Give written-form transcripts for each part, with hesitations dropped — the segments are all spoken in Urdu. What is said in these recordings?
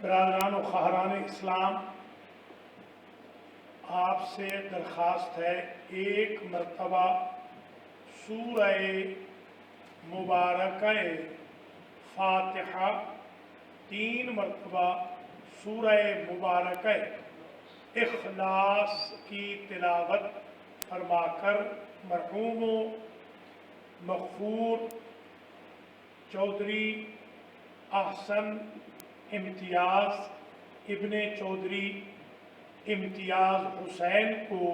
برادران و خواہران اسلام، آپ سے درخواست ہے ایک مرتبہ سورہ مبارکہ فاتحہ 3 مرتبہ سورہ مبارکہ اخلاص کی تلاوت فرما کر مرحوم مغفور چودھری احسن امتیاز ابن چودھری امتیاز حسین کو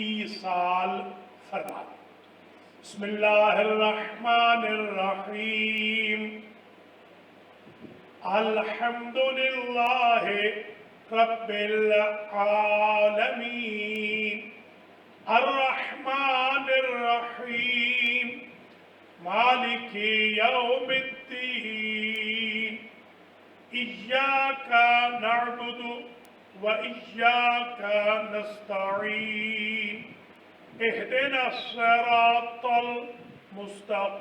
ایصال فرما۔ بسم اللہ الرحمن الرحیم۔ الحمد للہ رب العالمین الرحمن الرحیم مالک یوم الدین ایاک نعبد و ایاک نستعین اہدنا الصراط المستقیم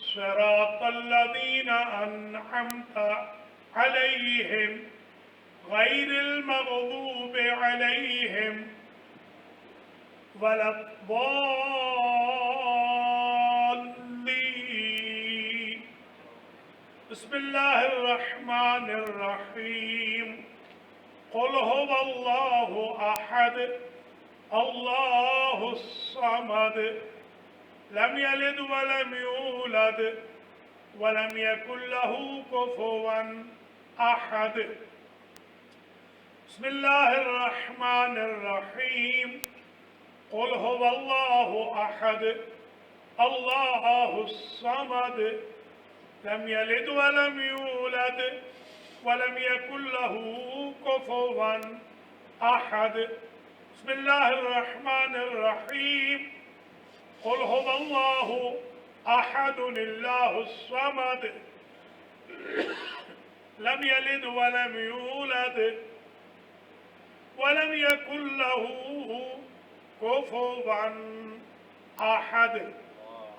صراط الذین انعمت علیہم غیر المغضوب علیہم ولا الضالین۔ بسم اللہ الرحمن الرحیم۔ قل هو اللہ احد اللہ الصمد لم یلد ولم یولد ولم یکن له کفوا احد۔ بسم اللہ الرحمن الرحیم۔ قل هو اللہ احد اللہ الصمد لم یلد ولم یولد ولم یکن له کفوا احد۔ بسم اللہ الرحمن الرحیم۔ قل هو اللہ احد اللہ الصمد لم یلد ولم یولد ولم یکن له كفوا أحد۔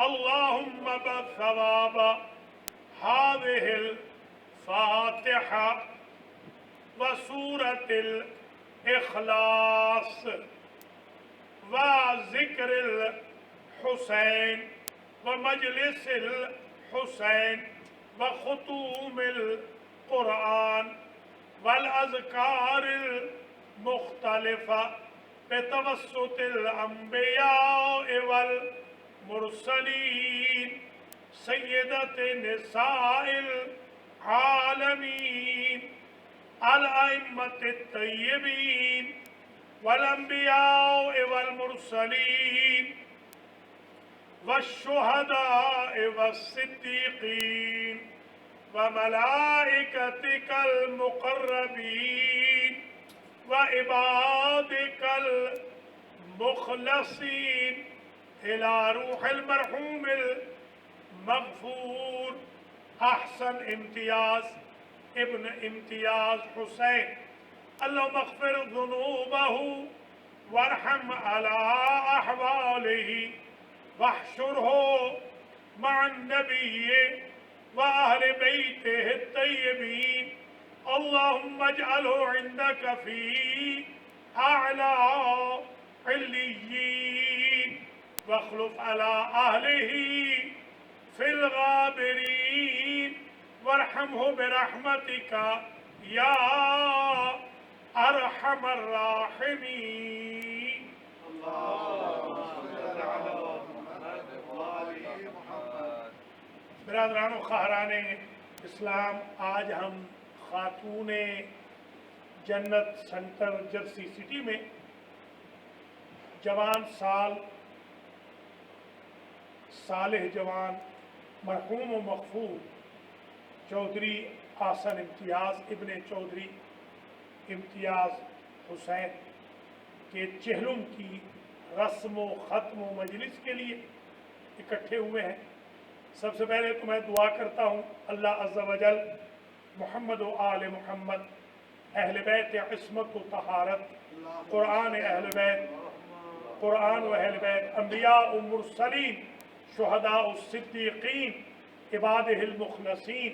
اللهم بثواب هذه الفاتحة وسورة الإخلاص وذكر الحسين ومجلس الحسين وختوم القرآن والأذكار المختلفة بتوسط الأنبياء والمرسلين سيدة نساء العالمين الأئمة الطيبين والأنبياء والمرسلين والشهداء والصديقين وملائكتك المقربين وعبادك المخلصين إلى روح المرحوم المغفور أحسن امتياز ابن امتياز حسين، اللهم اغفر ذنوبه وارحم على أحواله واحشره مع النبي وأهل بيته الطيبين، اللهم اجعله عندك في أعلى عليين واخلف على أهله في الغابرين وارحمه برحمتك يا أرحم الراحمين۔ برادران و خواہران اسلام، آج ہم خاتون جنت سینٹر جرسی سٹی میں جوان سال صالح جوان مرحوم و مغفور چودھری احسن امتیاز ابن چودھری امتیاز حسین کے چہلم کی رسم و ختم و مجلس کے لیے اکٹھے ہوئے ہیں۔ سب سے پہلے تو میں دعا کرتا ہوں اللہ عز و جل محمد و آل محمد، اہل بیت عصمت و طہارت، قرآن اہل بیت، قرآن و اہل بیت، انبیاء و مرسلین، شہداء و صدیقین، عبادہ المخلصین،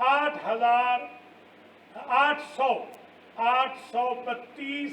832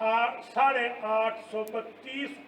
832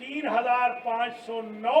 3509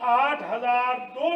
8002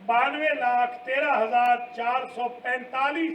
92,13,445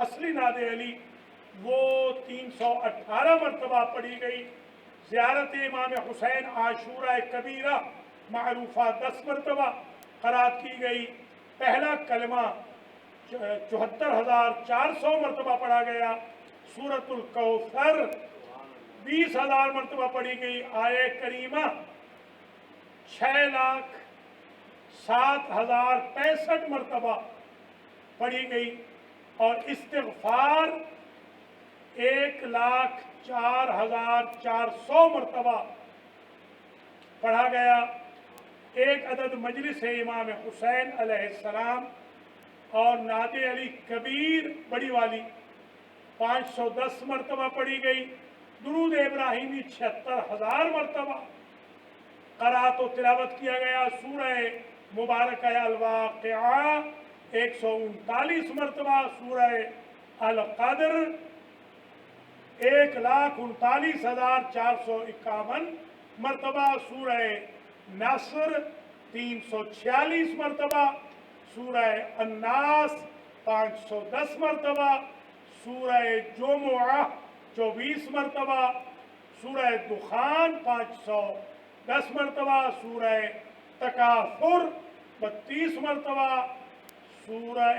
اصلی نعت علی وہ 318 مرتبہ پڑھی گئی۔ زیارت امام حسین عاشورہ کبیرہ معروفہ 10 مرتبہ قرات کی گئی۔ پہلا کلمہ 74,400 مرتبہ پڑھا گیا۔ سورۃ الکوثر 20,000 مرتبہ پڑھی گئی۔ آیہ کریمہ 6,07,065 مرتبہ پڑھی گئی، اور استغفار 1,04,400 مرتبہ پڑھا گیا۔ ایک عدد مجلس امام حسین علیہ السلام اور نعت علی کبیر بڑی والی 510 مرتبہ پڑھی گئی۔ درود ابراہیمی 76,000 مرتبہ قرات و تلاوت کیا گیا۔ سورہ مبارکہ الواقعہ 139 مرتبہ، سورہ القدر 1,39,451 مرتبہ، سورہ نصر 346 مرتبہ، سورہ الناس 510 مرتبہ، سورہ جمعہ 24 مرتبہ، سورہ دخان 510 مرتبہ، سورہ تکاثر 32 مرتبہ، سورہ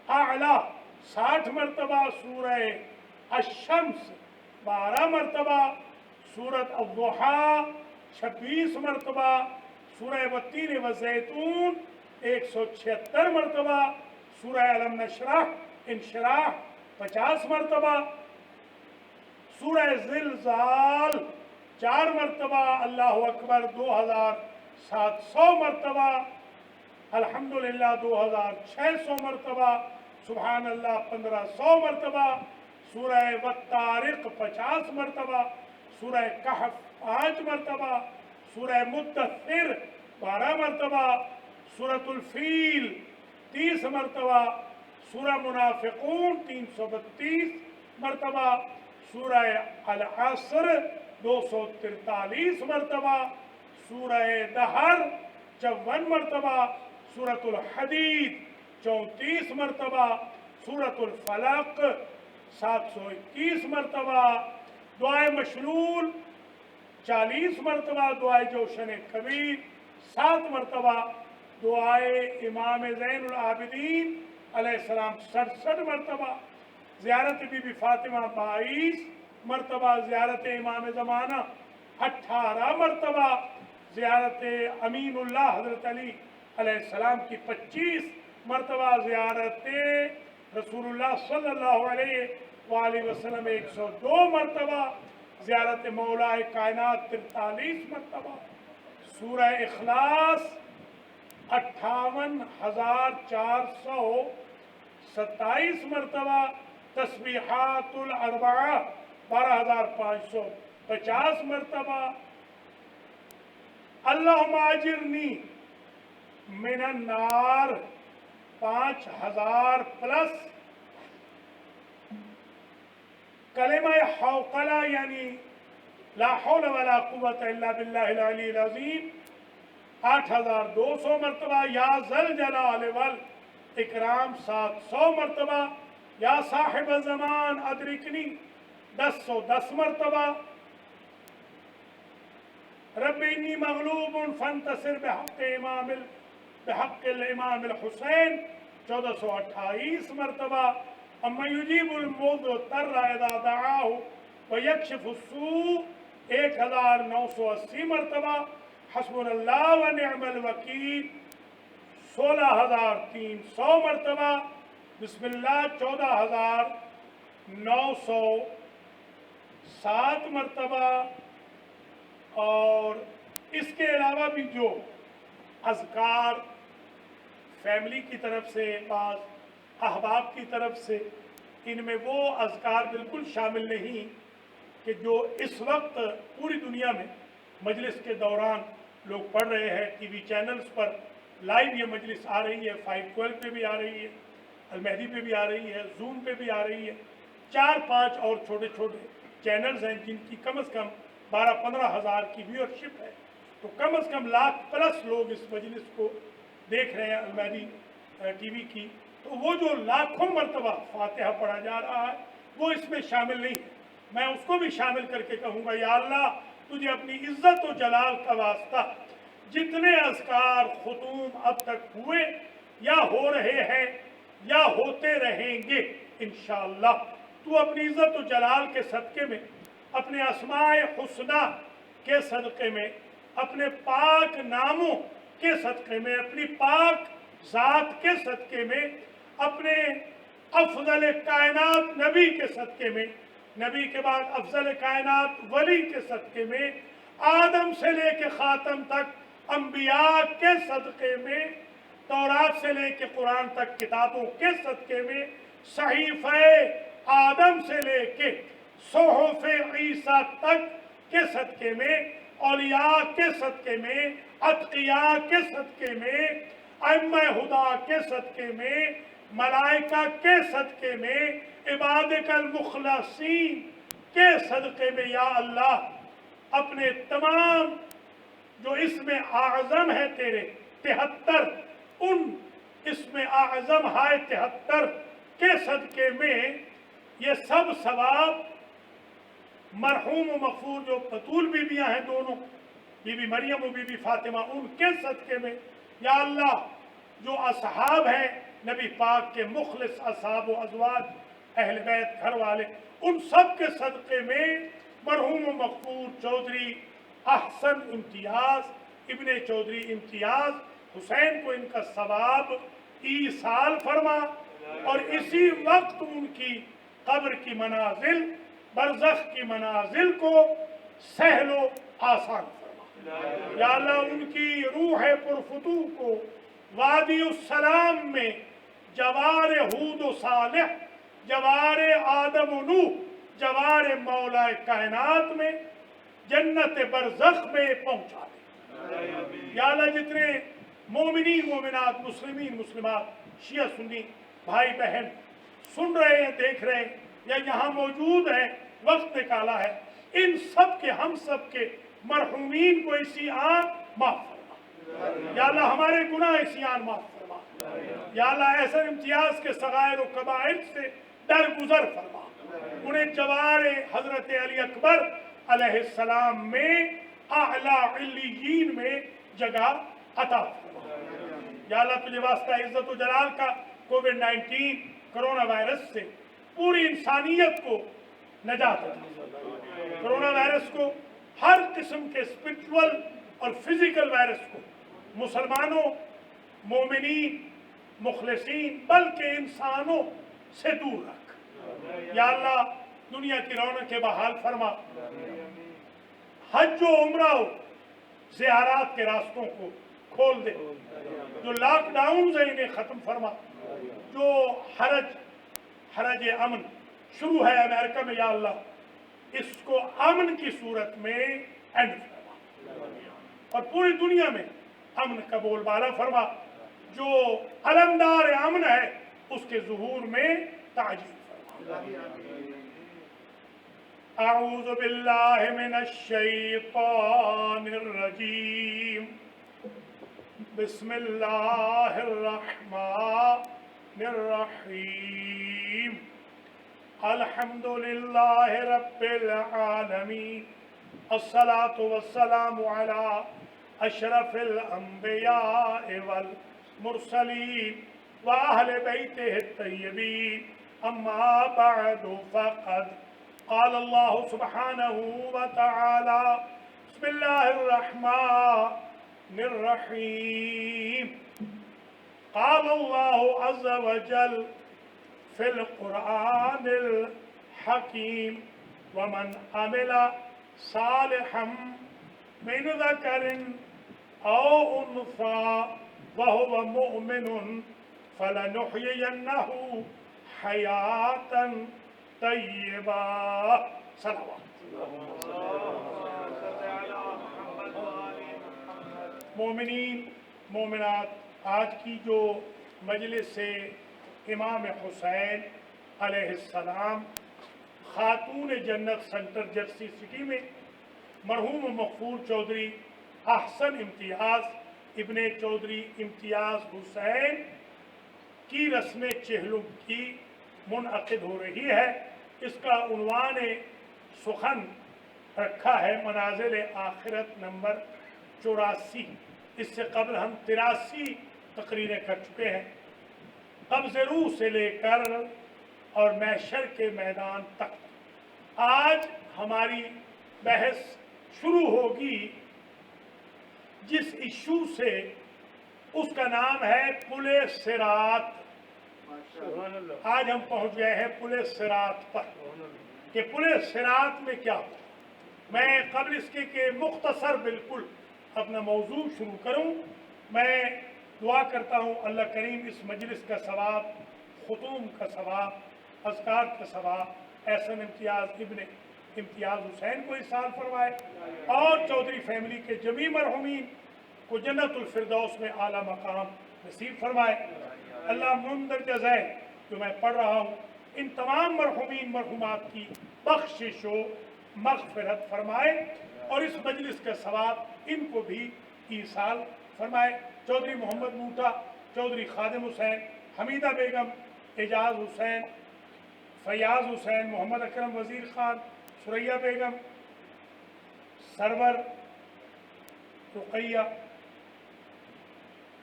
اعلیٰ 60 مرتبہ، سورہ الشمس 12 مرتبہ، سورۃ الضحیٰ 26 مرتبہ، سورہ والتین والزیتون 176 مرتبہ، سورہ الم نشرح انشراح 50 مرتبہ، سورہ زلزال 4 مرتبہ، اللہ اکبر 2,700 مرتبہ، الحمدللہ 2,600 مرتبہ، سبحان اللہ 1,500 مرتبہ، سورہ والطارق 50 مرتبہ، سورہ کہف 5 مرتبہ، سورہ مدثر 12 مرتبہ، سورۃ الفیل 30 مرتبہ، سورہ منافقون 332 مرتبہ، سورہ العصر 243 مرتبہ، سورہ دہر 54 مرتبہ، سورۃ الحدید 34 مرتبہ، سورۃ الفلق 721 مرتبہ، دعائے مشلول 40 مرتبہ، دعائے جوشن کبیر 7 مرتبہ، دعائے امام زین العابدین علیہ السلام 67 مرتبہ، زیارت بی بی فاطمہ 22 مرتبہ، زیارت امام زمانہ 18 مرتبہ، زیارت امین اللہ حضرت علی علیہ السلام کی 25 مرتبہ، زیارت رسول اللہ صلی اللہ علیہ وآلہ وسلم 102 مرتبہ، زیارت مولا کائنات 43 مرتبہ، سورہ اخلاص 58,427 مرتبہ، تسبیحات الاربعہ 12,550 مرتبہ، اللہم اجرنی من النار 5,000 پلس، کلمہ حوقلہ یعنی لا حول ولا قوت الا باللہ العلی العظیم 8,200 مرتبہ، یا ذل جلال والاکرام 700 مرتبہ، یا صاحب زمان ادرکنی 10 مرتبہ، رب انی مغلوب فانتصر بحق الامام الحسین 1,428 مرتبہ، اما یجیب المضطر اذا دعاہ ویکشف السوء 1,980 مرتبہ، حسبنا اللہ ونعم الوکیل 16,300 مرتبہ، بسم اللہ 14,907 مرتبہ، اور اس کے علاوہ بھی جو اذکار فیملی کی طرف سے، بعض احباب کی طرف سے، ان میں وہ اذکار بالکل شامل نہیں کہ جو اس وقت پوری دنیا میں مجلس کے دوران لوگ پڑھ رہے ہیں۔ ٹی وی چینلز پر لائیو یہ مجلس آ رہی ہے، 512 پہ بھی آ رہی ہے، المہدی پہ بھی آ رہی ہے، زوم پہ بھی آ رہی ہے، 4-5 اور چھوٹے چھوٹے چینلز ہیں جن کی کم از کم 12-15 ہزار کی ویورشپ ہے، تو کم از کم 1,00,000 پلس لوگ اس مجلس کو دیکھ رہے ہیں المہدی ٹی وی کی۔ تو وہ جو لاکھوں مرتبہ فاتحہ پڑھا جا رہا ہے وہ اس میں شامل نہیں ہے. میں اس کو بھی شامل کر کے کہوں گا یا اللہ تجھے اپنی عزت و جلال کا واسطہ جتنے اذکار ختوم اب تک ہوئے یا ہو رہے ہیں یا ہوتے رہیں گے انشاءاللہ، تو اپنی عزت و جلال کے صدقے میں، اپنے اسماء حسنہ کے صدقے میں، اپنے پاک ناموں کے صدقے میں، اپنی پاک ذات کے صدقے میں، اپنے افضل کائنات نبی کے صدقے میں، نبی کے بعد افضل کائنات ولی کے صدقے میں، آدم سے لے کے خاتم تک انبیاء کے صدقے میں، تورات سے لے کے قرآن تک کتابوں کے صدقے میں، صحیفہ آدم سے لے کے صحف عیسیٰ تک کے صدقے میں، اولیاء کے صدقے میں، اتقیاء کے صدقے میں، ائمہ ہدیٰ کے صدقے میں، ملائکہ کے صدقے میں، عبادک المخلصین کے صدقے میں یا اللہ اپنے تمام جو اسم اعظم ہے تیرے 73 ان اسم اعظم ہائے 73 کے صدقے میں یہ سب ثواب مرحوم و مغفور جو بطول بیویاں ہیں دونوں، بی بی مریم و بی بی فاطمہ، ان کے صدقے میں یا اللہ جو اصحاب ہیں نبی پاک کے مخلص اصحاب و ازواج اہل بیت گھر والے، ان سب کے صدقے میں مرحوم و مغفور چودھری احسن امتیاز ابن چودھری امتیاز حسین کو ان کا ثواب ایصال فرما، اور اسی وقت ان کی قبر کی منازل، برزخ کی منازل کو سہل و آسان فرما یا اللہ. ان کی روح پرفتوح کو وادی السلام میں جوار ہود و صالح، جوار آدم و نوح، جوار مولا کائنات میں جنت برزخ میں پہنچا دے یا اللہ. جتنے مومنین مومنات، مسلمین مسلمات، شیعہ سنی بھائی بہن سن رہے ہیں، دیکھ رہے ہیں یا یہاں موجود ہیں، وقت نکالا ہے، ان سب کے، ہم سب کے مرحومین کو اسی آن معاف فرما یا اللہ. ہمارے گناہ اسی آن معاف فرما یا اللہ. احسن امتیاز کے صغائر و کبائر سے درگزر فرما، انہیں جوار حضرت علی اکبر علیہ السلام میں اعلیٰ علیین میں جگہ عطا فرما یا اللہ. تجھے واسطہ عزت و جلال کا کووڈ-19 کرونا وائرس سے پوری انسانیت کو نجات عطا، کرونا وائرس کو، ہر قسم کے اسپرچول اور فزیکل وائرس کو مسلمانوں، مومنین، مخلصین بلکہ انسانوں سے دور رکھ یا اللہ. دنیا کی رونقیں بحال فرما، حج و عمرہ و زیارات کے راستوں کو کھول دے، جو لاک ڈاؤنز ہیں انہیں ختم فرما، جو حرج امن شروع ہے امریکہ میں یا اللہ اس کو امن کی صورت میں اینڈ فرما، اور پوری دنیا میں امن کا بول بالا فرما، جو علمدار امن ہے اس کے ظہور میں تعجیل فرما. اعوذ باللہ من الشیطان الرجیم، بسم اللہ الرحمن الرحیم، الحمد للہ رب العالمین، الصلاة والسلام علی اشرف الانبیاء والمرسلین واہل بیتہ الطیبین، اما بعد فقد قال اللہ سبحانہ وتعالی بسم اللہ الرحمن الرحیم، قال اللہ عز وجل فی القرآن الحکیم، ومن عمل صالحا من ذکر او انثى وهو مؤمن فلنحيينه حیاة طیبہ. صلوات. مومنین مومنات، آج کی جو مجلس سے امام حسین علیہ السلام خاتون جنت سینٹر جرسی سٹی میں مرحوم و مغفور چودھری احسن امتیاز ابن چودھری امتیاز حسین کی رسم چہلم کی منعقد ہو رہی ہے۔ اس کا عنوان سخن رکھا ہے منازل آخرت نمبر 84۔ اس سے قبل ہم 83 تقریریں کر چکے ہیں، قبض روح سے لے کر اور محشر کے میدان تک۔ آج ہماری بحث شروع ہوگی جس ایشو سے، اس کا نام ہے پل صراط۔ آج ہم پہنچ گئے ہیں پل صراط پر کہ پل صراط میں کیا ہو۔ میں قبل اس کے کہ مختصر بالکل اپنا موضوع شروع کروں، میں دعا کرتا ہوں اللہ کریم اس مجلس کا ثواب، ختوم کا ثواب، اذکار کا ثواب احسن امتیاز ابن امتیاز حسین کو احسان فرمائے، اور چودھری فیملی کے جمیع مرحومین کو جنت الفردوس میں اعلیٰ مقام نصیب فرمائے۔ اللہ مندرجہ ذیل جو میں پڑھ رہا ہوں ان تمام مرحومین مرحومات کی بخشش و مغفرت فرمائے، اور اس مجلس کا ثواب ان کو بھی ایصال فرمائے۔ چودھری محمد موٹا، چودھری خادم حسین، حمیدہ بیگم، اعجاز حسین، فیاض حسین، محمد اکرم وزیر خان، ثریہ بیگم، سرور رقیہ،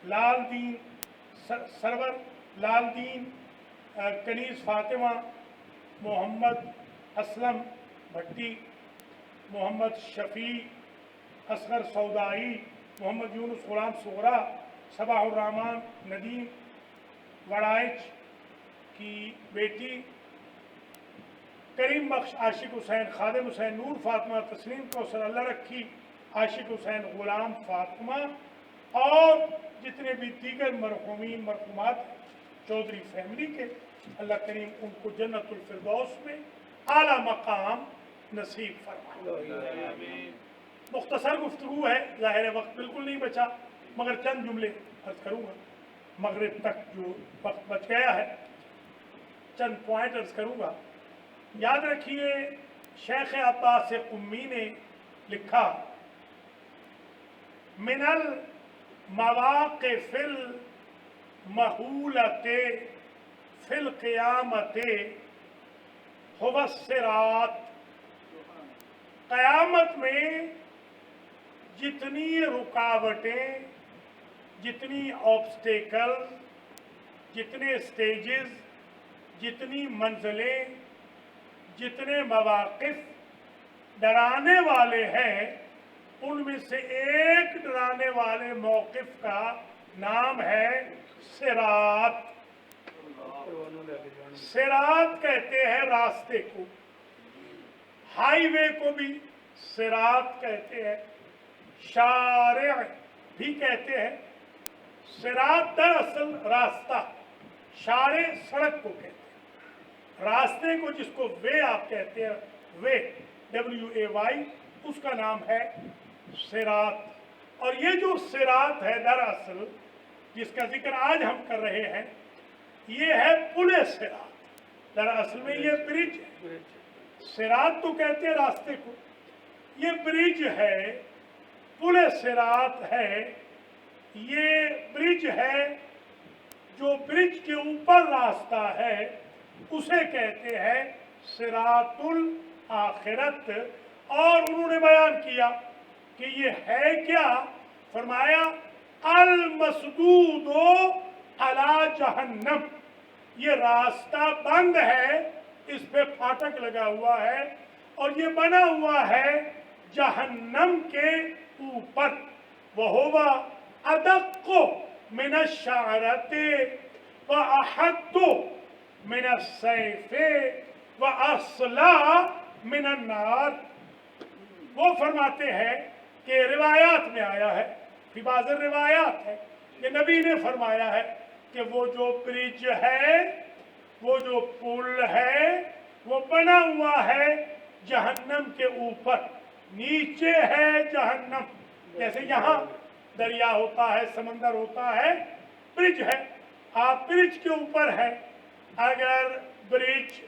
لال دین، سرور لال دین، کنیز فاطمہ، محمد اسلم بھٹی، محمد شفیع، اصغر سودائی، محمد یونس غلام صغرا، صباح الرحمان ندیم وڑائچ کی بیٹی، کریم بخش عاشق حسین، خادم حسین، نور فاطمہ، تسلیم کوثر اللہ رکھی، عاشق حسین، غلام فاطمہ، اور جتنے بھی دیگر مرحومین مرحومات چودھری فیملی کے، اللہ کریم ان کو جنت الفردوس میں اعلیٰ مقام نصیب فرمائے۔ مختصر گفتگو ہے، ظاہر وقت بالکل نہیں بچا، مگر چند جملے عرض کروں گا۔ مغرب تک جو وقت بچ گیا ہے چند پوائنٹ عرض کروں گا۔ یاد رکھیے شیخ عباس قمی نے لکھا، من المواقف المہولۃ فی القیامۃ هو الصراط۔ قیامت میں جتنی رکاوٹیں، جتنی آبسٹیکل، جتنے سٹیجز، جتنی منزلیں، جتنے مواقف ڈرانے والے ہیں، ان میں سے ایک ڈرانے والے موقف کا نام ہے صراط۔ صراط کہتے ہیں راستے کو، ہائی وے کو بھی صراط کہتے ہیں، شارع بھی کہتے ہیں۔ صراط دراصل راستہ، شارع سڑک کو کہتے ہیں، راستے کو جس کو وے آپ کہتے ہیں، وے WAY، اس کا نام ہے صراط۔ اور یہ جو صراط ہے دراصل جس کا ذکر آج ہم کر رہے ہیں، یہ ہے پل صراط۔ دراصل میں یہ برج ہے، صراط تو کہتے ہیں راستے کو، یہ برج ہے، پل صراط ہے۔ یہ برج ہے، جو برج کے اوپر راستہ ہے اسے کہتے ہیں صراط الآخرت۔ اور انہوں نے بیان کیا کہ یہ ہے کیا، فرمایا المسدود علی جہنم، یہ راستہ بند ہے، اس پہ پھاٹک لگا ہوا ہے، اور یہ بنا ہوا ہے جہنم کے اوپر۔ وَهُوَ أَدَقُّ مِنَ الشَّعْرَةِ وَأَحَدُّ مِنَ السَّيْفِ وَأَصْلَى مِنَ النَّارِ۔ وہ فرماتے ہیں کہ روایات میں آیا ہے، فی بعض روایات ہے کہ نبی نے فرمایا ہے کہ وہ جو برج ہے، وہ جو پل ہے، وہ بنا ہوا ہے جہنم کے اوپر، نیچے ہے جہنم۔ جیسے یہاں دریا ہوتا ہے، سمندر ہوتا ہے، برج ہے، آپ برج کے اوپر ہے، اگر برج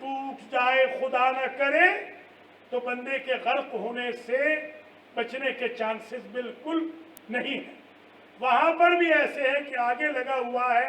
ٹوٹ جائے خدا نہ کرے تو بندے کے غرق ہونے سے بچنے کے چانسز بالکل نہیں ہیں۔ وہاں پر بھی ایسے ہے کہ آگے لگا ہوا ہے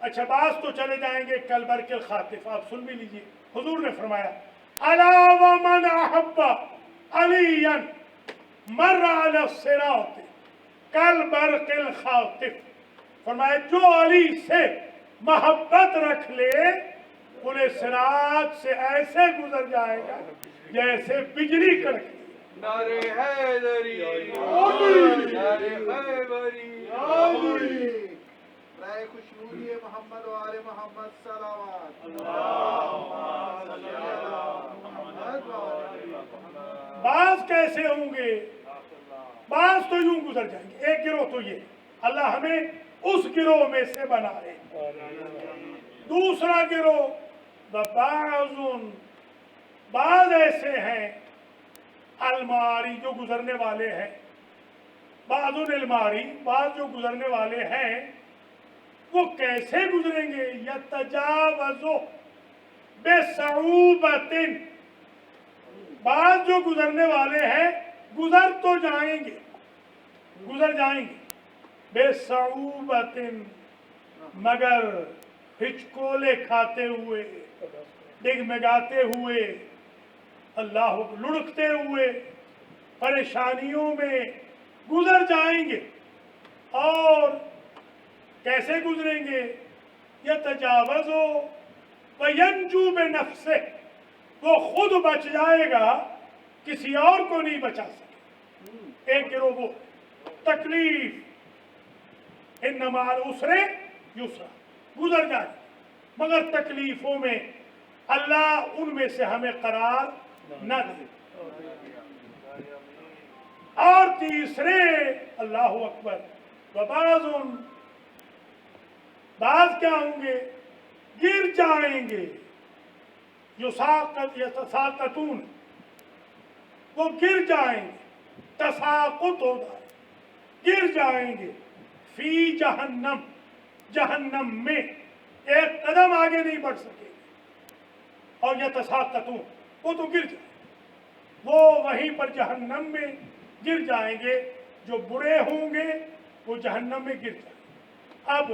اچھا بعض تو چلے جائیں گے کل برق الخاطف، آپ سن بھی لیجیے، حضور نے فرمایا الا ومن احب علیا مر علی الصراط کل برق الخاطف، فرمایا جو علی سے محبت رکھ لے پورے صراط سے ایسے گزر جائے گا جیسے بجلی کڑکتی۔ نعرہ حیدری، نعرہ خیبری، رائے خوشنودی محمد و آل محمد صلوات۔ بعض کیسے ہوں گے؟ بعض تو یوں گزر جائیں گے، ایک گروہ تو یہ اللہ ہمیں اس گروہ میں سے بنائے۔ دوسرا گروہ بعض ایسے ہیں الماری جو گزرنے والے ہیں، بعض الماری بعض جو گزرنے والے ہیں وہ کیسے گزریں گے؟ یتجاوزو بصعوبۃ، بعض جو گزرنے والے ہیں گزر تو جائیں گے، گزر جائیں گے بصعوبۃ، مگر ہچکولے کھاتے ہوئے، ڈگمگاتے ہوئے، اللہ لڑکتے ہوئے، پریشانیوں میں گزر جائیں گے۔ اور کیسے گزریں گے؟ یتجاوزو وینجو بنفسہ، وہ خود بچ جائے گا، کسی اور کو نہیں بچا سکے۔ ایک گروہ وہ تکلیف ان مع العسر یسرا، گزر جائے مگر تکلیفوں میں اللہ ان میں سے ہمیں قرار نہ دے۔ اور تیسرے اللہ اکبر بعض کیا ہوں گے؟ گر جائیں گے، یتساقطون، وہ گر جائیں گے، تساقط ہوتا ہے، گر جائیں گے فی جہنم، جہنم میں ایک قدم آگے نہیں بڑھ سکے گے۔ اور یتساقطون، وہ تو گر جائیں، وہ وہیں پر جہنم میں گر جائیں گے، جو برے ہوں گے وہ جہنم میں گر جائیں گے۔ اب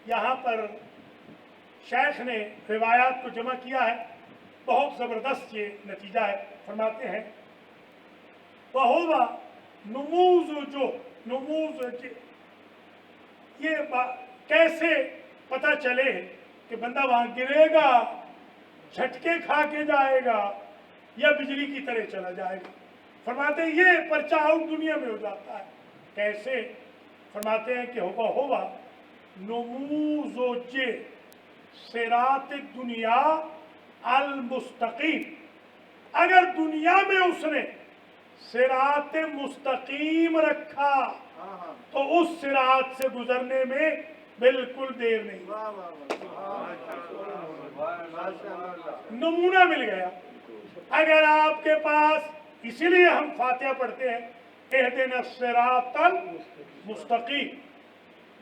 یہاں پر شیخ نے روایات کو جمع کیا ہے، بہت زبردست یہ نتیجہ ہے، فرماتے ہیں وَهُوَ نموذج، یہ کیسے پتہ چلے کہ بندہ وہاں گرے گا، جھٹکے کھا کے جائے گا یا بجلی کی طرح چلا جائے گا؟ فرماتے ہیں یہ پرچہ آؤٹ دنیا میں ہو جاتا ہے۔ کیسے؟ فرماتے ہیں کہ ہوا نموذج صراط الدنیا المستقیم، اگر دنیا میں اس نے صراط مستقیم رکھا تو اس صراط سے گزرنے میں بالکل دیر نہیں۔ نمونہ مل گیا۔ اگر آپ کے پاس، اسی لیے ہم فاتحہ پڑھتے ہیں اہدنا الصراط المستقیم،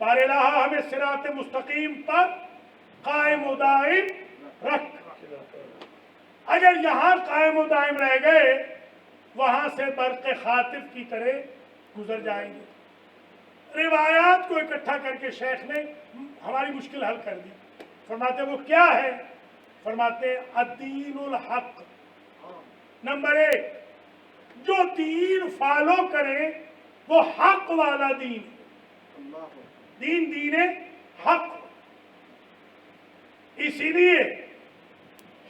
بار الہ ہمیں صراط مستقیم پر قائم و دائم رکھ۔ اگر یہاں قائم و دائم رہ گئے وہاں سے برق خاطف کی طرح گزر جائیں گے۔ روایات کو اکٹھا کر کے شیخ نے ہماری مشکل حل کر دی۔ فرماتے وہ کیا ہے؟ فرماتے الدین الحق، نمبر ایک جو دین فالو کرے وہ حق والا دین، دین حق۔ اسی لیے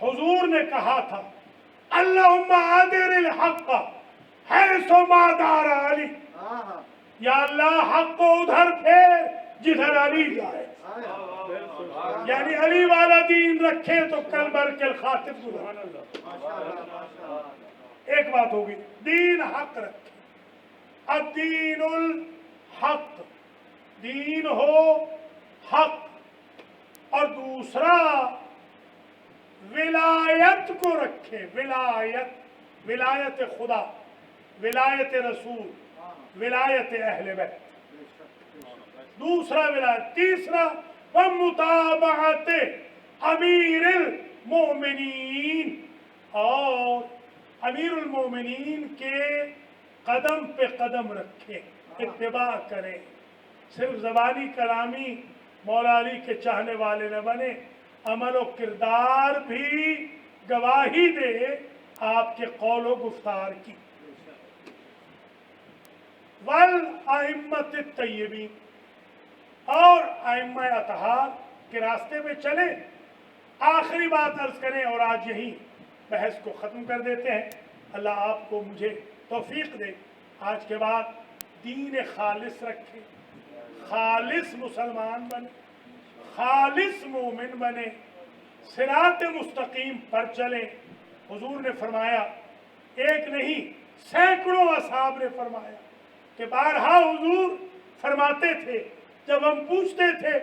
حضور نے کہا تھا اللہم آدر الحق حیث ما دار علی، یا اللہ حق کو ادھر پھیر جدھر علی جائے، یعنی علی والا دین رکھے تو کل برق الخاطف گزر۔ ایک بات ہوگی، دین حق رکھے، الدین الحق، دین ہو حق۔ اور دوسرا ولایت کو رکھے، ولایت خدا، ولایت رسول، ولایت اہل بیت، دوسرا ولایت۔ تیسرا ومتابعت امیر المومنین، اور امیر المومنین کے قدم پہ قدم رکھیں، اتباع کریں، صرف زبانی کلامی مولا علی کے چاہنے والے نہ بنے، عمل و کردار بھی گواہی دے آپ کے قول و گفتار کی۔ والائمۃ الطیبین، اور ائمہ اطہار کے راستے پہ چلیں۔ آخری بات عرض کریں اور آج یہی بحث کو ختم کر دیتے ہیں۔ اللہ آپ کو مجھے توفیق دے، آج کے بعد دین خالص رکھے، خالص مسلمان بنے، خالص مومن بنے، صراط مستقیم پر چلیں۔ حضور نے فرمایا، ایک نہیں سینکڑوں اصحاب نے فرمایا کہ بارہا حضور فرماتے تھے جب ہم پوچھتے تھے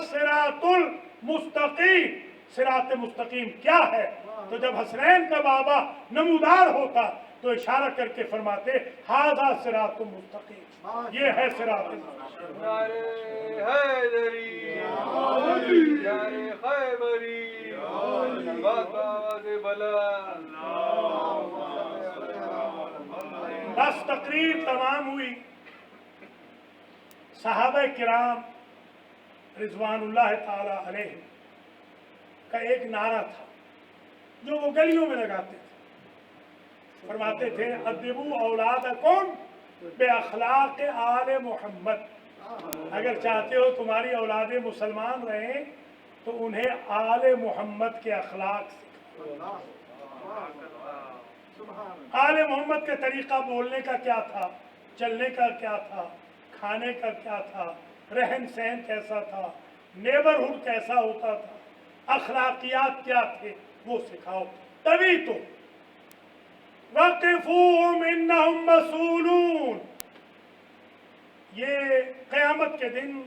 صراط المستقیم، صراط مستقیم کیا ہے، تو جب حسنین کا بابا نمودار ہوتا تو اشارہ کر کے فرماتے ھذا صراط مستقیم، یہ ہے صراط مستقیم۔ نعرہ حیدری، نعرہ خیبری، بات آواز بلند۔ بس تقریر تمام ہوئی۔ صحابہ کرام رضوان اللہ تعالی علیہ کا ایک نعرہ تھا جو وہ گلیوں میں لگاتے تھے، فرماتے تھے ادبوا اولادکم باخلاق آل محمد، اگر چاہتے ہو تمہاری اولادیں مسلمان رہیں تو انہیں آل محمد کے اخلاق سکھاؤ۔ آل محمد کا طریقہ بولنے کا کیا تھا، چلنے کا کیا تھا، کھانے کا کیا تھا، رہن سہن کیسا تھا، نیبرہڈ کیسا ہوتا تھا، اخلاقیات کیا تھے، وہ سکھاؤ۔ تبھی تو وقفوہم انہم مسئولون، یہ قیامت کے دن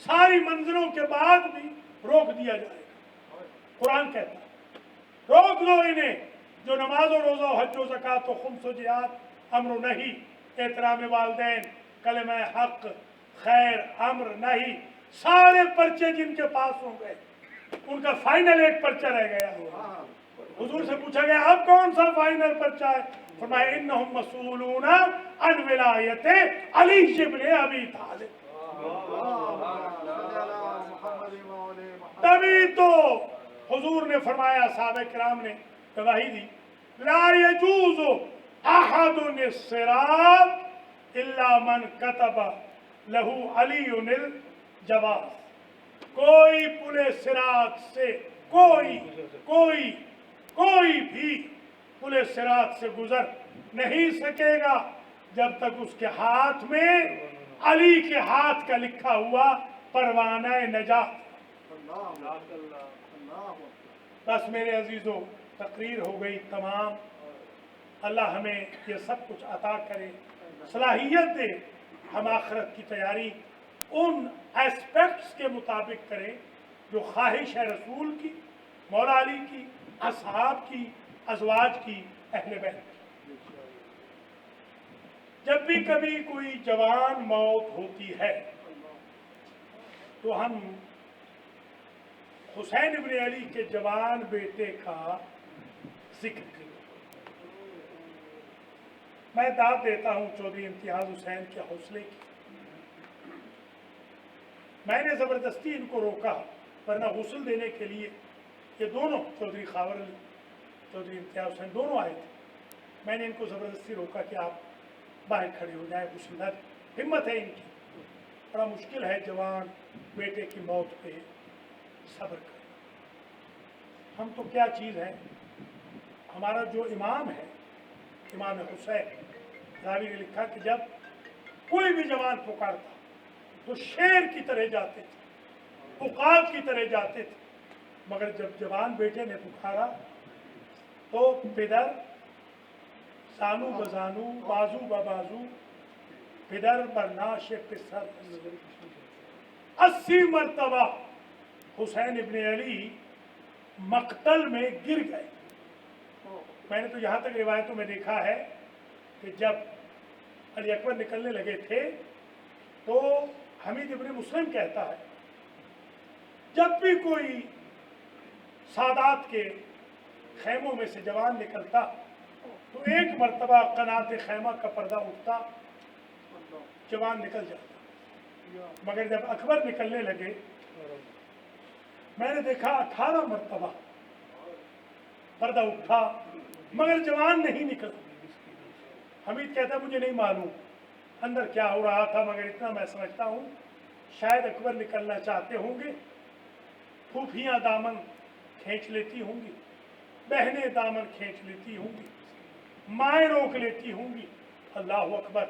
ساری منزلوں کے بعد بھی روک دیا جائے گا۔ قرآن کہتا ہے روک دو انہیں، جو نماز و روزہ و حج و زکوٰۃ و خمس و جہاد، امر و نہی، احترام والدین، کلمہ حق، خیر، امر، نہی، سارے پرچے جن کے پاس ہوں گے، ان کا فائنل ایک پرچہ رہ گیا۔ حضور سے پوچھا گیا اب کون سا فائنل پرچہ ہے؟ فرمایا انہم مسئولون عن ولایت علی ابن ابی طالب۔ تبھی تو حضور نے فرمایا، صحابہ کرام نے گواہی دی، لا یجوز احد الصراط الا من کتب لہ علی الجواز، کوئی پل صراط سے کوئی بھی پل صراط سے گزر نہیں سکے گا جب تک اس کے ہاتھ میں علی کے ہاتھ کا لکھا ہوا پروانہ نجات۔ بس میرے عزیزوں، تقریر ہو گئی تمام۔ اللہ ہمیں یہ سب کچھ عطا کرے، صلاحیت دے، ہم آخرت کی تیاری ان ایسپیکٹس کے مطابق کریں جو خواہش ہے رسول کی، مولا علی کی، اصحاب کی، ازواج کی، اہل بیت کی۔ جب بھی کبھی کوئی جوان موت ہوتی ہے تو ہم حسین ابن علی کے جوان بیٹے کا ذکر کریں۔ میں داد دیتا ہوں چودھری امتیاز حسین کے حوصلے کی۔ میں نے زبردستی ان کو روکا، ورنہ غسل دینے کے لیے یہ دونوں چودھری خاور علی، چودھری امتیاز حسین دونوں آئے تھے۔ میں نے ان کو زبردستی روکا کہ آپ باہر کھڑے ہو جائیں، غسل نہ دیں۔ ہمت ہے ان کی، بڑا مشکل ہے جوان بیٹے کی موت پہ صبر کرنا۔ ہم تو کیا چیز ہے، ہمارا جو امام ہے، امام حسین راوی نے لکھا کہ جب کوئی بھی جوان پکارتا تو شیر کی طرح جاتے تھے، عقاب کی طرح جاتے تھے، مگر جب جوان بیٹے نے پکارا تو پدر زانو بزانو، بازو ببازو، پدر برناش پسر، 80 مرتبہ حسین ابن علی مقتل میں گر گئے۔ میں نے تو یہاں تک روایتوں میں دیکھا ہے کہ جب علی اکبر نکلنے لگے تھے تو حمید ابن مسلم کہتا ہے جب بھی کوئی سادات کے خیموں میں سے جوان نکلتا تو ایک مرتبہ قنات خیمہ کا پردہ اٹھتا، جوان نکل جاتا، مگر جب اکبر نکلنے لگے میں نے دیکھا 18 مرتبہ پردہ اٹھا مگر جوان نہیں نکلا۔ حمید کہتا مجھے نہیں معلوم اندر کیا ہو رہا تھا، مگر اتنا میں سمجھتا ہوں شاید اکبر نکلنا چاہتے ہوں گے، پھوپھیاں دامن کھینچ لیتی ہوں گی، بہنیں دامن کھینچ لیتی ہوں گی، مائیں روک لیتی ہوں گی۔ اللہ اکبر،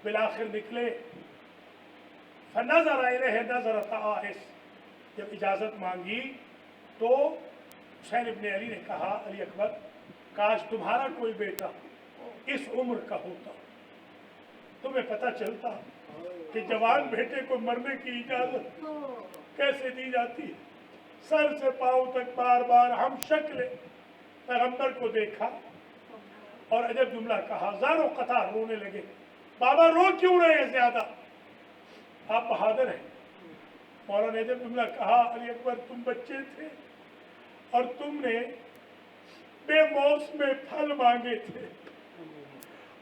بالآخر نکلے۔ فنظر الیہ نظرۃ آئس، جب اجازت مانگی تو حسین ابن علی نے کہا علی اکبر کاش تمہارا کوئی بیٹا اس عمر کا ہوتا، تمہیں پتہ چلتا کہ جوان بیٹے کو مرنے کی اجازت کیسے دی جاتی ہے۔ سر سے پاؤں تک بار بار ہم شکل پیغمبر کو دیکھا اور عجب جملہ کہا، زاروں قطار رونے لگے۔ بابا رو کیوں رہے ہیں زیادہ؟ آپ بہادر ہیں۔ مولانا نے عجب جملہ کہا، علی اکبر تم بچے تھے اور تم نے بے موسم پھل مانگے تھے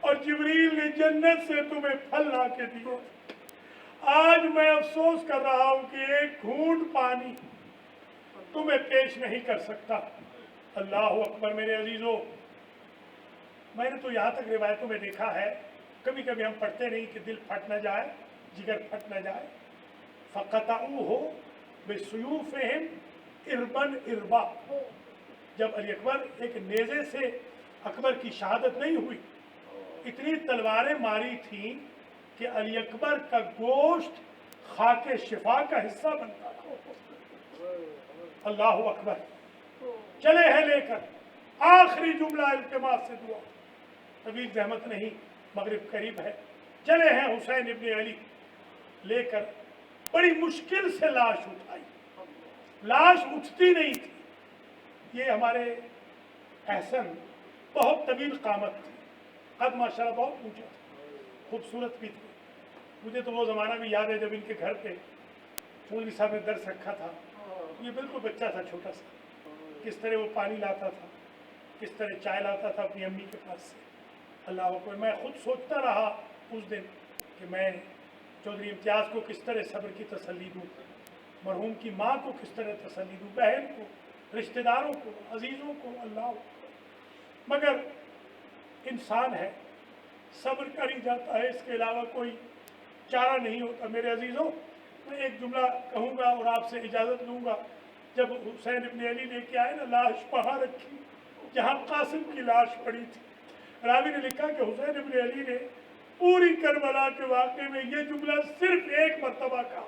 اور جبریل نے جنت سے تمہیں پھل لا کے دیے۔ آج میں افسوس کر رہا ہوں کہ ایک گھونٹ پانی تمہیں پیش نہیں کر سکتا۔ اللہ اکبر میرے عزیزو، میں نے تو یہاں تک روایتوں میں دیکھا ہے، کبھی کبھی ہم پڑھتے نہیں کہ دل پھٹ نہ جائے، جگر پھٹ نہ جائے۔ فَقَطَعُوهُ بِسُيُوفِهِمْ إِرْبًا إِرْبًا، جب علی اکبر ایک نیزے سے اکبر کی شہادت نہیں ہوئی، اتنی تلواریں ماری تھیں کہ علی اکبر کا گوشت خاک شفا کا حصہ بنتا تھا۔ اللہ اکبر، چلے ہیں لے کر آخری جملہ التماس سے دعا، طویل زحمت نہیں، مغرب قریب ہے، چلے ہیں حسین ابن علی لے کر، بڑی مشکل سے لاش اٹھائی، لاش اٹھتی نہیں تھی۔ یہ ہمارے احسن بہت طویل قامت تھی، قد ماشاءاللہ بہت اونچا تھا، خوبصورت بھی تھی۔ مجھے تو وہ زمانہ بھی یاد ہے جب ان کے گھر پہ مولوی صاحب نے درس رکھا تھا، یہ بالکل بچہ تھا چھوٹا سا، کس طرح وہ پانی لاتا تھا، کس طرح چائے لاتا تھا اپنی امی کے پاس سے۔ اللہ اکبر، میں خود سوچتا رہا اس دن کہ میں چودھری امتیاز کو کس طرح صبر کی تسلی دوں، مرحوم کی ماں کو کس طرح تسلی دوں، بہن کو، رشتہ داروں کو، عزیزوں کو۔ اللہ اکبر، مگر انسان ہے، صبر کر ہی جاتا ہے، اس کے علاوہ کوئی چارہ نہیں ہوتا۔ میرے عزیزوں، میں ایک جملہ کہوں گا اور آپ سے اجازت لوں گا۔ جب حسین ابن علی لے کے آئے نا، لاش وہاں رکھی جہاں قاسم کی لاش پڑی تھی، راوی نے لکھا کہ حسین ابن علی نے پوری کربلا کے واقعے میں یہ جملہ صرف ایک مرتبہ کہا،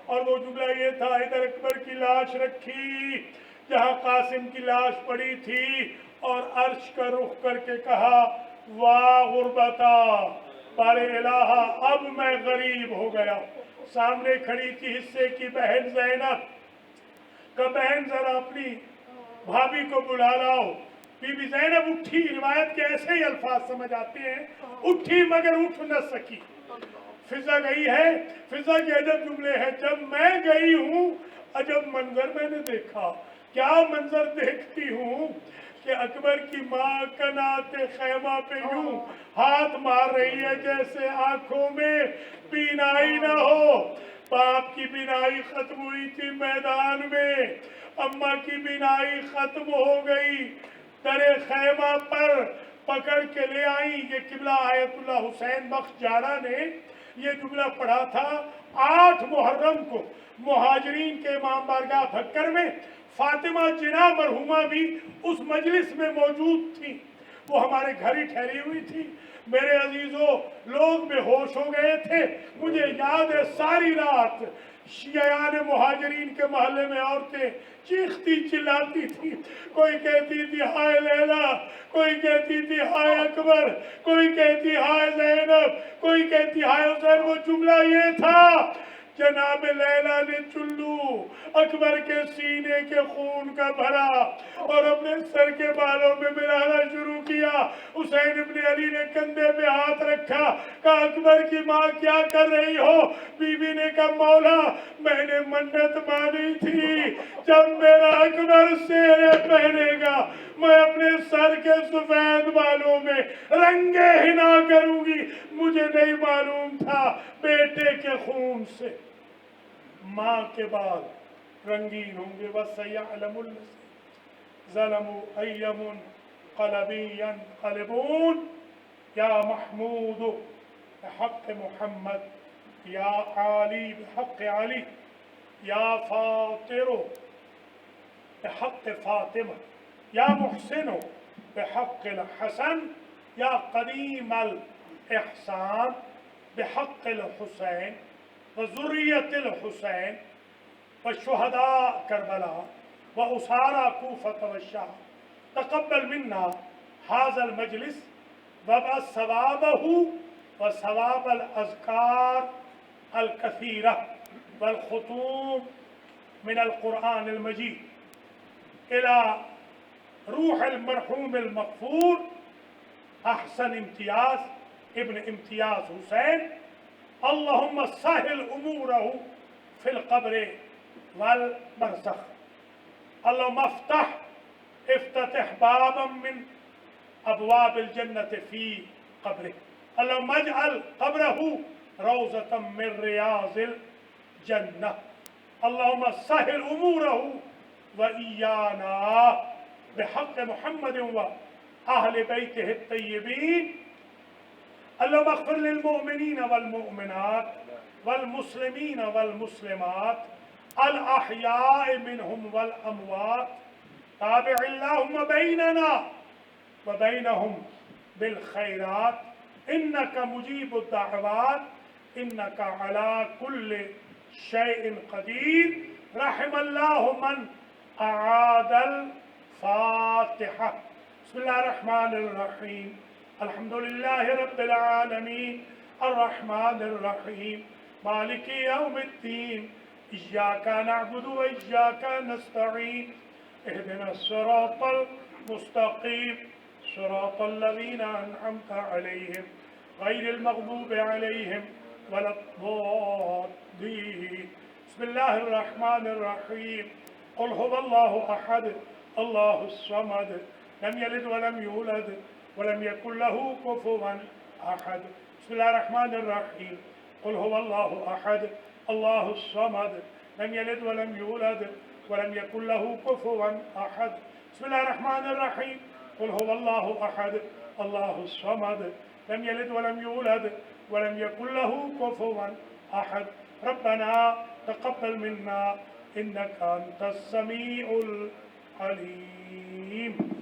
اور وہ جملہ یہ تھا، ادھر اکبر کی لاش رکھی جہاں قاسم کی لاش پڑی تھی، اور عرش کا رخ کر کے کہا، واہ غربتا بار الہ، اب میں غریب ہو گیا۔ سامنے کھڑی تھی حصے کی بہن زینب، کہ بہن ذرا اپنی بھابھی کو بلا لاؤ۔ بی بی زینب اٹھی، روایت کے ایسے ہی الفاظ سمجھ آتے ہیں، اٹھی مگر اٹھ نہ سکی۔ فضا گئی ہے، فضا کے عجب جملے ہیں، جب میں گئی ہوں عجب منظر میں نے دیکھا۔ کیا منظر دیکھتی ہوں کہ اکبر کی ماں قنات خیمہ پہ یوں ہاتھ مار رہی ہے جیسے آنکھوں میں بینائی نہ ہو۔ باپ کی بینائی ختم ہوئی تھی میدان میں، اماں کی بینائی ختم ہو گئی، در خیمہ پر پکڑ کے لے آئی۔ یہ قبلہ آیت اللہ حسین بخش جاڑا نے یہ جملہ پڑھا تھا 8 محرم کو مہاجرین کے امام بارگاہ بھکر میں۔ فاطمہ جناح مرحومہ بھی اس مجلس میں موجود تھی، وہ ہمارے گھر ہی ٹھہری ہوئی تھی۔ میرے عزیزوں، لوگ بے ہوش ہو گئے تھے۔ مجھے یاد ہے ساری رات شیعان مہاجرین کے محلے میں عورتیں چیختی چلاتی تھی، کوئی کہتی تھی ہائے لیلا، کوئی کہتی تھی ہائے اکبر، کوئی کہتی ہائے زینب، کوئی کہتی ہائے حسین۔ وہ جملہ یہ تھا، جناب لیلا نے چلو اکبر کے سینے کے خون کا بھرا اور اپنے سر کے بالوں میں ملانا شروع کیا۔ حسین ابن علی نے کندھے پہ ہاتھ رکھا، کہا اکبر کی ماں کیا کر رہی ہو؟ بی بی نے کہا مولا میں نے منت مانی تھی، جب میرا اکبر سیرے پہنے گا میں اپنے سر کے سفید بالوں میں رنگے حنا کروں گی. مجھے نہیں معلوم تھا بیٹے کے خون سے ماں کے بال رنگین ہوں گے. وَسَيَعْلَمُ الَّذِينَ ظَلَمُوا أَيَّ مُنقَلَبٍ يَنقَلِبُونَ. یا محمود بحق محمد، یا علی بحق علی، یا فاطر بحق فاطمہ، یا محسن بحق الحسن، یا قدیم الاحسان بحق الحسین وذریت الحسین وشہداء کربلا وأسارى کوفة والشام. تقبل منا هذا المجلس وابعث ثوابه وثواب الأذكار الكثيرة والختوم من القرآن المجيد إلى روح المرحوم المغفور أحسن امتياز ابن امتياز حسين. اللهم سهل أموره في القبر والبرزخ. اللهم افتتح بابا من أبواب الجنة في قبره. اللهم اجعل قبره روضة من رياض الجنة. اللهم سهل أموره وإيانا بحق محمد وأهل بيته الطيبين. اللهم اغفر للمؤمنين والمؤمنات والمسلمين والمسلمات الأحياء منهم والأموات. تابع اللهم بيننا وبينهم بالخيرات إنك مجيب الدعوات إنك على كل شيء قدير. رحم الله من أعاد الفاتحة. بسم الله الرحمن الرحيم. الحمد لله رب العالمين الرحمن الرحيم مالك يوم الدين. إياك نعبد وإياك نستعين. اهدنا الصراط المستقيم صراط الذين أنعمت عليهم غير المغضوب عليهم ولا الضالين. بسم الله الرحمن الرحيم. قل هو الله أحد الله الصمد لم يلد ولم يولد ولم يكن له كفوا أحد. بسم الله الرحمن الرحيم. قل هو الله أحد الله الصمد لم يلد ولم يولد ولم يكن له كفوا أحد. بسم الله الرحمن الرحيم. قل هو الله أحد الله الصمد لم يلد ولم يولد ولم يكن له كفوا أحد. ربنا تقبل منا إنك أنت السميع العليم.